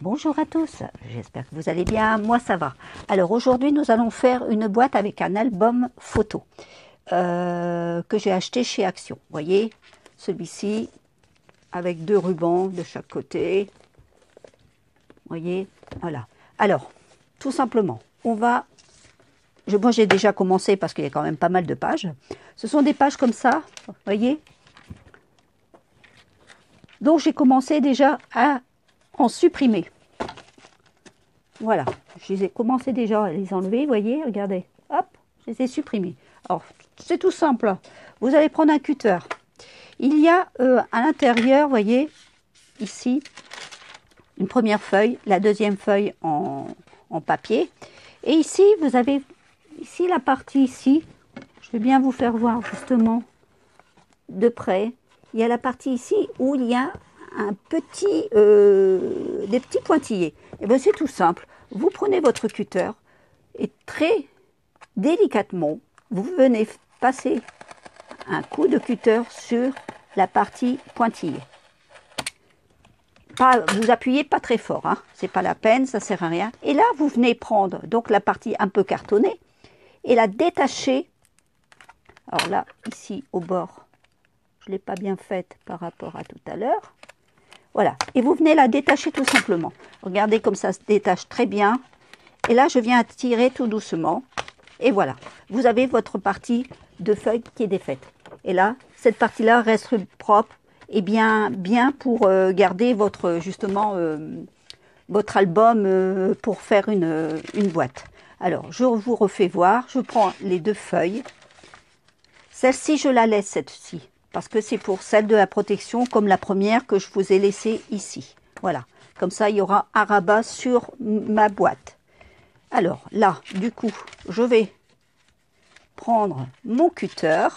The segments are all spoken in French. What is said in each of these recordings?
Bonjour à tous, j'espère que vous allez bien, moi ça va. Alors aujourd'hui nous allons faire une boîte avec un album photo que j'ai acheté chez Action. Vous voyez, celui-ci avec deux rubans de chaque côté. Vous voyez, voilà. Alors, tout simplement, moi j'ai déjà commencé parce qu'il y a quand même pas mal de pages. Ce sont des pages comme ça, vous voyez. Donc j'ai commencé déjà à en supprimer. Voilà, je les ai commencé déjà à les enlever, vous voyez, regardez, hop, je les ai supprimés. Alors, c'est tout simple, vous allez prendre un cutter. Il y a à l'intérieur, vous voyez, ici, une première feuille, la deuxième feuille en papier. Et ici, vous avez ici la partie ici, je vais bien vous faire voir justement de près. Il y a la partie ici où il y a un petit, des petits pointillés. Et bien c'est tout simple. Vous prenez votre cutter et très délicatement, vous venez passer un coup de cutter sur la partie pointillée. Vous appuyez pas très fort, hein, c'est pas la peine, ça sert à rien. Et là, vous venez prendre donc la partie un peu cartonnée et la détacher. Alors là, ici au bord, je l'ai pas bien faite par rapport à tout à l'heure. Voilà, et vous venez la détacher tout simplement. Regardez comme ça se détache très bien. Et là, je viens tirer tout doucement. Et voilà, vous avez votre partie de feuille qui est défaite. Et là, cette partie-là reste propre et bien pour garder votre, justement, votre album pour faire une boîte. Alors, je vous refais voir. Je prends les deux feuilles. Celle-ci, je la laisse, cette-ci. Parce que c'est pour celle de la protection, comme la première que je vous ai laissée ici. Voilà, comme ça, il y aura un rabat sur ma boîte. Alors, là, du coup, je vais prendre mon cutter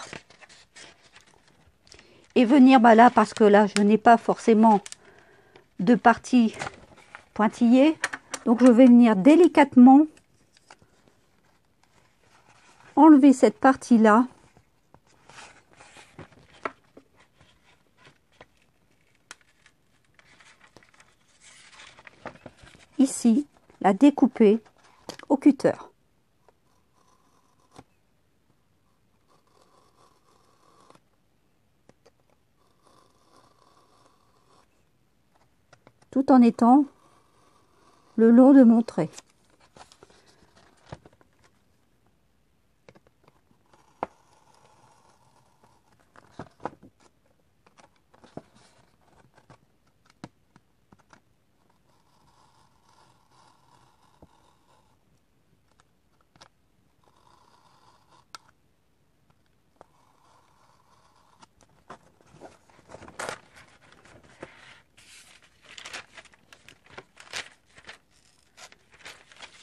et venir là, parce que là, je n'ai pas forcément de partie pointillée. Donc, je vais venir délicatement enlever cette partie-là. Ici, la découper au cutter. Tout en étant le long de mon trait.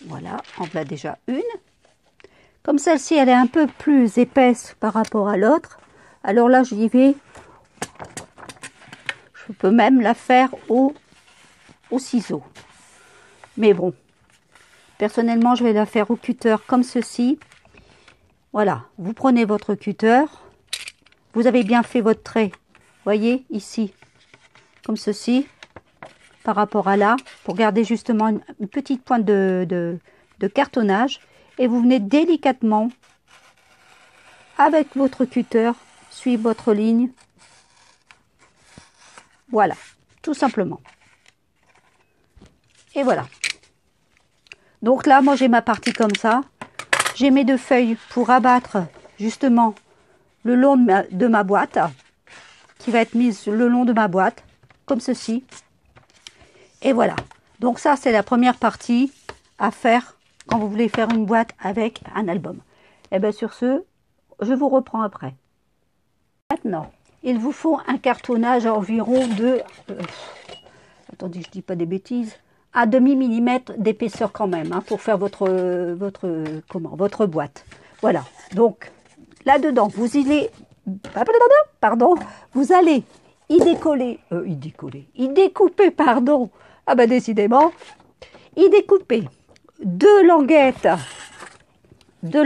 Voilà, on en a déjà une. Comme celle-ci, elle est un peu plus épaisse par rapport à l'autre. Alors là, j'y vais. Je peux même la faire au ciseau. Mais bon, personnellement, je vais la faire au cutter comme ceci. Voilà, vous prenez votre cutter. Vous avez bien fait votre trait. Voyez, ici, comme ceci. Par rapport à là, pour garder justement une petite pointe de cartonnage. Et vous venez délicatement, avec votre cutter, suivre votre ligne. Voilà, tout simplement. Et voilà. Donc là, moi j'ai ma partie comme ça. J'ai mes deux feuilles pour abattre justement le long de ma boîte, qui va être mise le long de ma boîte, comme ceci. Et voilà. Donc ça, c'est la première partie à faire quand vous voulez faire une boîte avec un album. Et bien sur ce, je vous reprends après. Maintenant, il vous faut un cartonnage à environ de... attendez, je dis pas des bêtises. Un demi-millimètre d'épaisseur quand même, hein, pour faire votre boîte. Voilà. Donc, là-dedans, vous allez y découper, pardon. Ah ben décidément, y découper deux languettes de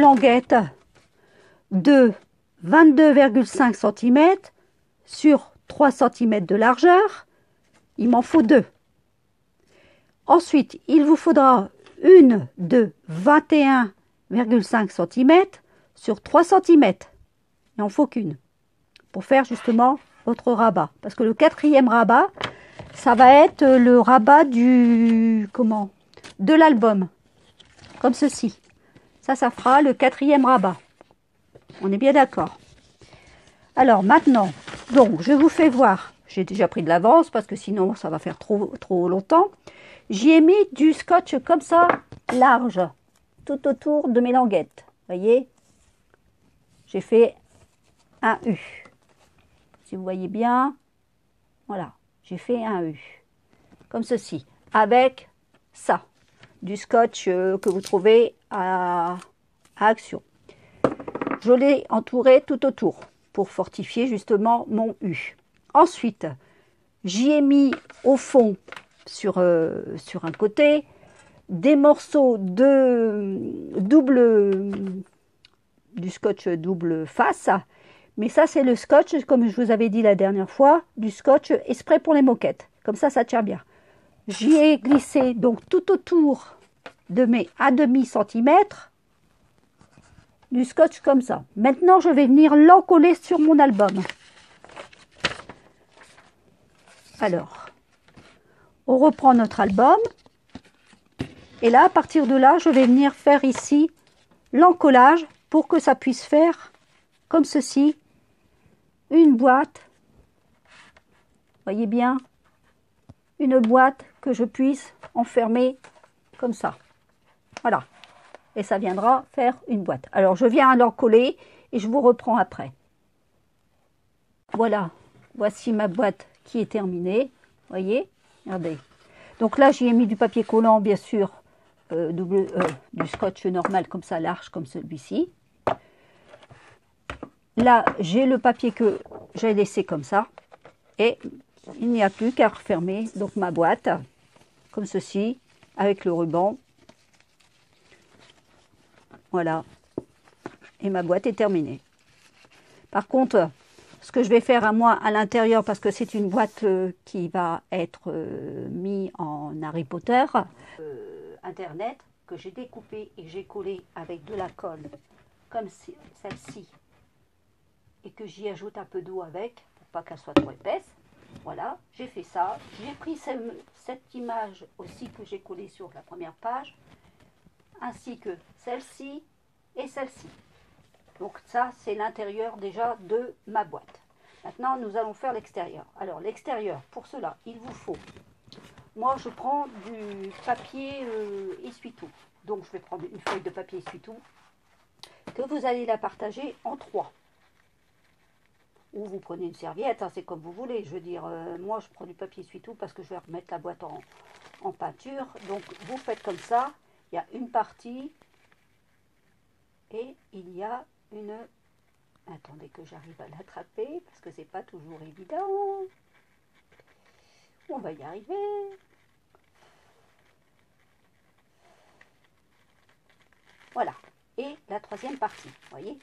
22,5 cm sur 3 cm de largeur. Il m'en faut deux. Ensuite, il vous faudra une de 21,5 cm sur 3 cm. Il n'en faut qu'une pour faire justement votre rabat. Parce que le quatrième rabat, ça va être le rabat de l'album. Comme ceci. Ça fera le quatrième rabat. On est bien d'accord. Alors maintenant, donc je vous fais voir. J'ai déjà pris de l'avance parce que sinon ça va faire trop longtemps. J'y ai mis du scotch comme ça, large, tout autour de mes languettes. Voyez, j'ai fait un U. Si vous voyez bien, voilà, j'ai fait un U. Comme ceci, avec ça, du scotch que vous trouvez à Action. Je l'ai entouré tout autour pour fortifier justement mon U. Ensuite, j'y ai mis au fond, sur un côté, des morceaux du scotch double face. Mais ça, c'est le scotch, comme je vous avais dit la dernière fois, du scotch exprès pour les moquettes. Comme ça tient bien. J'y ai glissé donc tout autour de mes 1,5 cm du scotch comme ça. Maintenant, je vais venir l'encoller sur mon album. Alors, on reprend notre album. Et là, à partir de là, je vais venir faire ici l'encollage pour que ça puisse faire comme ceci, une boîte. Voyez bien, une boîte que je puisse enfermer comme ça. Voilà. Et ça viendra faire une boîte. Alors, je viens l'encoller et je vous reprends après. Voilà. Voici ma boîte qui est terminée. Voyez, regardez. Donc là, j'y ai mis du papier collant, bien sûr, du scotch normal, comme ça, large, comme celui-ci. Là, j'ai le papier que j'ai laissé comme ça. Et il n'y a plus qu'à refermer donc ma boîte, comme ceci, avec le ruban. Voilà. Et ma boîte est terminée. Par contre, ce que je vais faire à moi à l'intérieur, parce que c'est une boîte qui va être mise en Harry Potter, Internet, que j'ai découpé et j'ai collé avec de la colle, comme celle-ci, et que j'y ajoute un peu d'eau avec, pour pas qu'elle soit trop épaisse. Voilà, j'ai fait ça. J'ai pris cette image aussi que j'ai collée sur la première page, ainsi que celle-ci et celle-ci. Donc ça, c'est l'intérieur déjà de ma boîte. Maintenant, nous allons faire l'extérieur. Alors, l'extérieur, pour cela, il vous faut... Moi, je prends du papier essuie-tout. Donc, je vais prendre une feuille de papier essuie-tout que vous allez la partager en 3. Ou vous prenez une serviette, hein, c'est comme vous voulez. Je veux dire, moi, je prends du papier essuie-tout parce que je vais remettre la boîte en peinture. Donc, vous faites comme ça. Il y a une partie et il y a une... Attendez que j'arrive à l'attraper parce que c'est pas toujours évident. On va y arriver. Voilà. Et la troisième partie, vous voyez,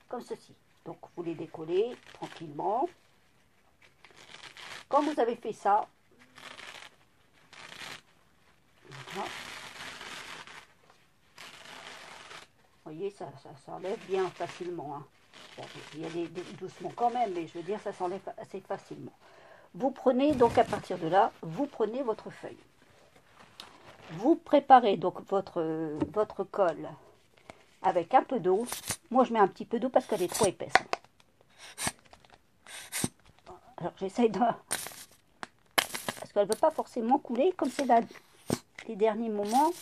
comme ceci. Donc, vous les décollez tranquillement. Quand vous avez fait ça, voilà. Vous voyez, ça s'enlève bien facilement. Hein. Bon, il y a des doucement quand même, mais je veux dire, ça s'enlève assez facilement. Vous prenez, donc à partir de là, vous prenez votre feuille. Vous préparez donc votre colle avec un peu d'eau. Moi, je mets un petit peu d'eau parce qu'elle est trop épaisse. Alors, j'essaye de... Parce qu'elle ne veut pas forcément couler, comme c'est les derniers moments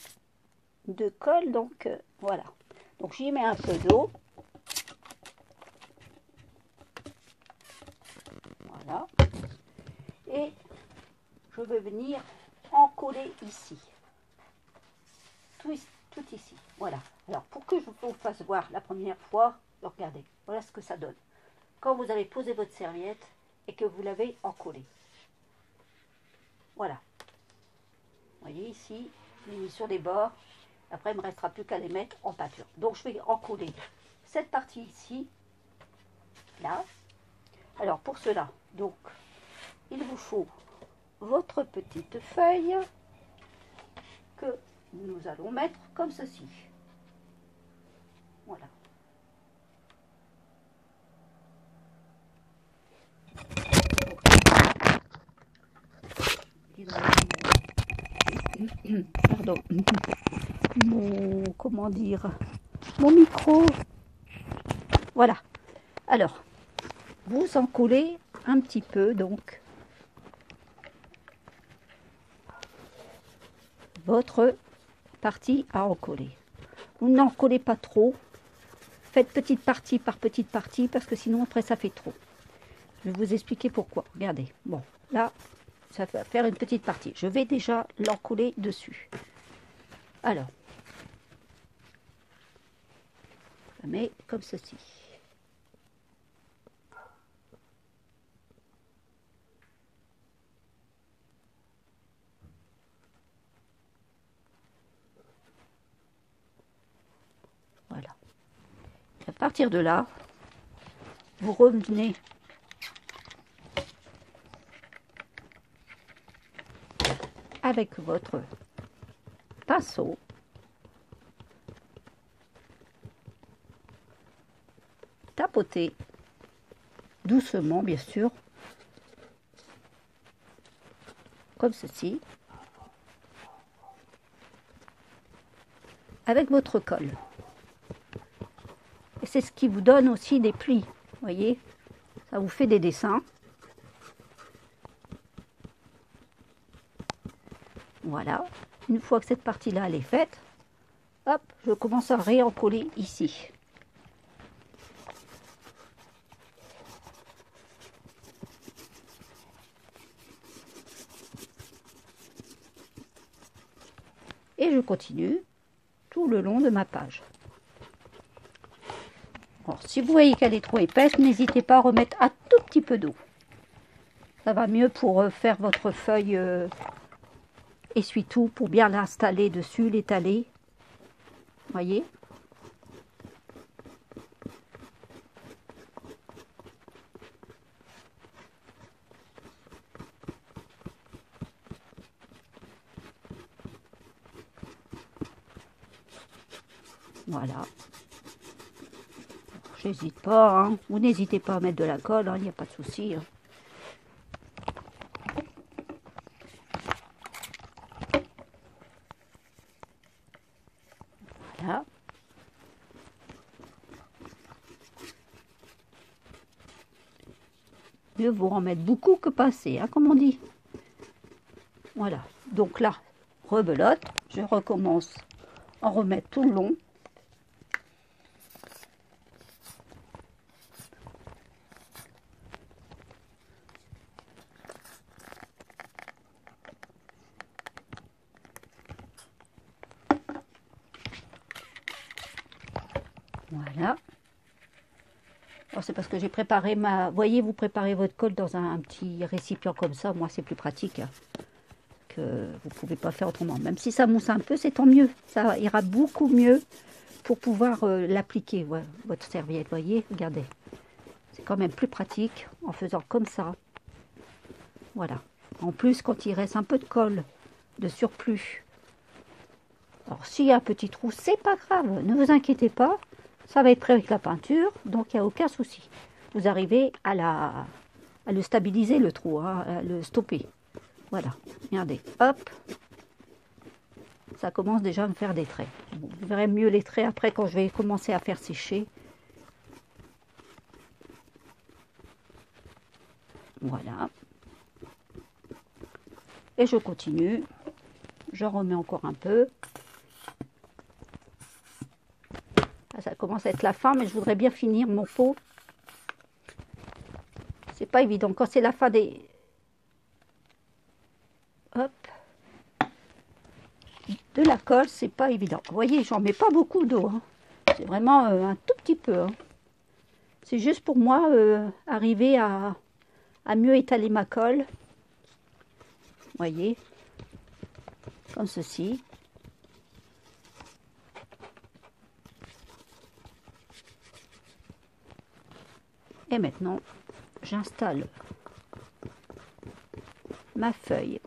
de colle. Donc, voilà. Donc, j'y mets un peu d'eau. Voilà. Et je vais venir encoller ici. Tout ici. Voilà. Alors, pour que je vous fasse voir la première fois, regardez, voilà ce que ça donne. Quand vous avez posé votre serviette et que vous l'avez encollée. Voilà. Vous voyez ici, je l'ai mis sur les bords. Après, il ne me restera plus qu'à les mettre en peinture. Donc, je vais encoller cette partie ici, là. Alors, pour cela, donc, il vous faut votre petite feuille. que nous allons mettre comme ceci. Voilà. Pardon. Comment dire, mon micro. Voilà. Alors, vous en collez un petit peu, donc, votre partie à recoller. Vous n'en collez pas trop. Faites petite partie par petite partie, parce que sinon, après, ça fait trop. Je vais vous expliquer pourquoi. Regardez. Bon, là, ça va faire une petite partie. Je vais déjà l'encoller dessus. Alors, je mets comme ceci. Voilà. À partir de là, vous revenez avec votre pinceau. Tapotez doucement, bien sûr, comme ceci, avec votre colle. Et c'est ce qui vous donne aussi des plis, voyez, ça vous fait des dessins. Voilà, une fois que cette partie-là elle est faite, hop, je commence à réencoller ici. Et je continue tout le long de ma page. Alors, si vous voyez qu'elle est trop épaisse, n'hésitez pas à remettre un tout petit peu d'eau. Ça va mieux pour faire votre feuille essuie-tout, pour bien l'installer dessus, l'étaler. Voyez ? Voilà. J'hésite pas, hein. Vous n'hésitez pas à mettre de la colle, il n'y a pas de souci. Hein. Voilà. Mieux vous en mettre beaucoup que pas assez, hein, comme on dit. Voilà. Donc là, rebelote. Je recommence à en remettre tout le long. Voilà. Alors c'est parce que j'ai préparé ma... Voyez, vous préparez votre colle dans un petit récipient comme ça. Moi, c'est plus pratique. Hein, que vous ne pouvez pas faire autrement. Même si ça mousse un peu, c'est tant mieux. Ça ira beaucoup mieux pour pouvoir l'appliquer, ouais, votre serviette. Voyez, regardez. C'est quand même plus pratique en faisant comme ça. Voilà. En plus, quand il reste un peu de colle de surplus, alors s'il y a un petit trou, c'est pas grave. Ne vous inquiétez pas. Ça va être prêt avec la peinture, donc il n'y a aucun souci. Vous arrivez à le stabiliser, le trou, hein, à le stopper. Voilà, regardez, hop. Ça commence déjà à me faire des traits. Bon, vous verrez mieux les traits après quand je vais commencer à faire sécher. Voilà. Et je continue. J'en remets encore un peu. Ça commence à être la fin, mais je voudrais bien finir mon pot. C'est pas évident. Quand c'est la fin des... Hop. De la colle, c'est pas évident. Vous voyez, j'en mets pas beaucoup d'eau. Hein. C'est vraiment un tout petit peu. Hein. C'est juste pour moi arriver à mieux étaler ma colle. Vous voyez. Comme ceci. Et maintenant, j'installe ma feuille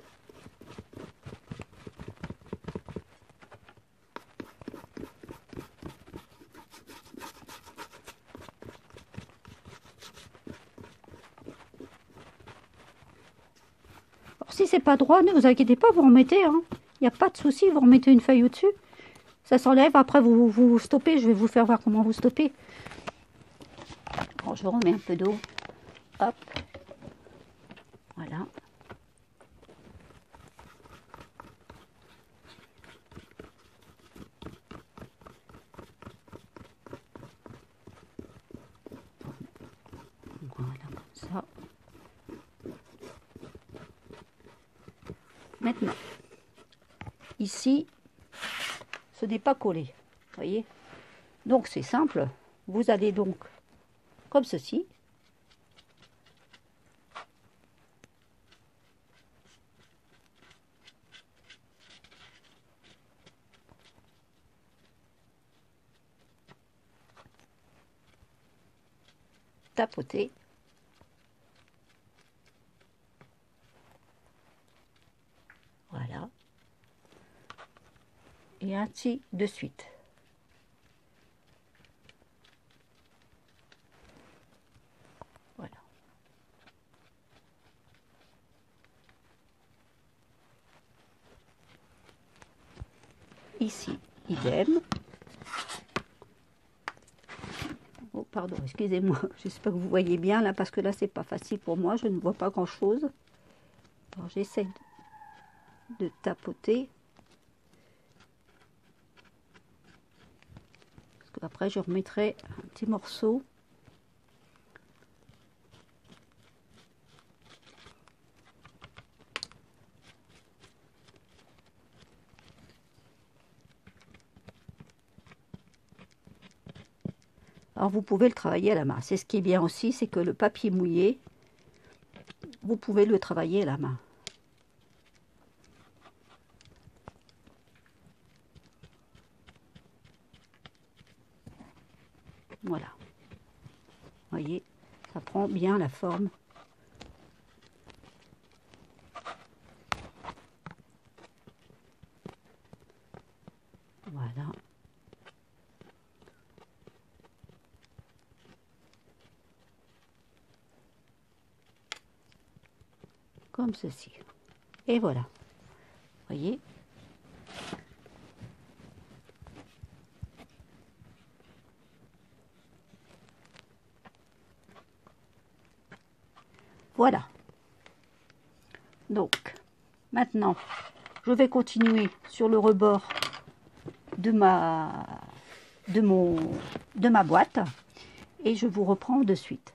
c'est pas droit, ne vous inquiétez pas, vous remettez. Il n'y a pas de souci, vous remettez une feuille au-dessus. Ça s'enlève, après vous stoppez. Je vais vous faire voir comment vous stoppez. Bon, je remets un peu d'eau. Hop. Voilà. Voilà, comme ça. Maintenant, ici, ce n'est pas collé, vous voyez. Donc c'est simple, vous allez donc, comme ceci, tapoter. Voilà. Et ainsi de suite. Voilà. Ici, idem. Oh, pardon, excusez-moi. J'espère que vous voyez bien là, parce que là, c'est pas facile pour moi. Je ne vois pas grand-chose. Alors, j'essaie de tapoter. Parce que après, je remettrai un petit morceau. Alors vous pouvez le travailler à la main. C'est ce qui est bien aussi, c'est que le papier mouillé, vous pouvez le travailler à la main. Voilà. Vous voyez, ça prend bien la forme. Voilà. Comme ceci. Et voilà. Vous voyez. Voilà. Donc, maintenant, je vais continuer sur le rebord de ma boîte et je vous reprends de suite.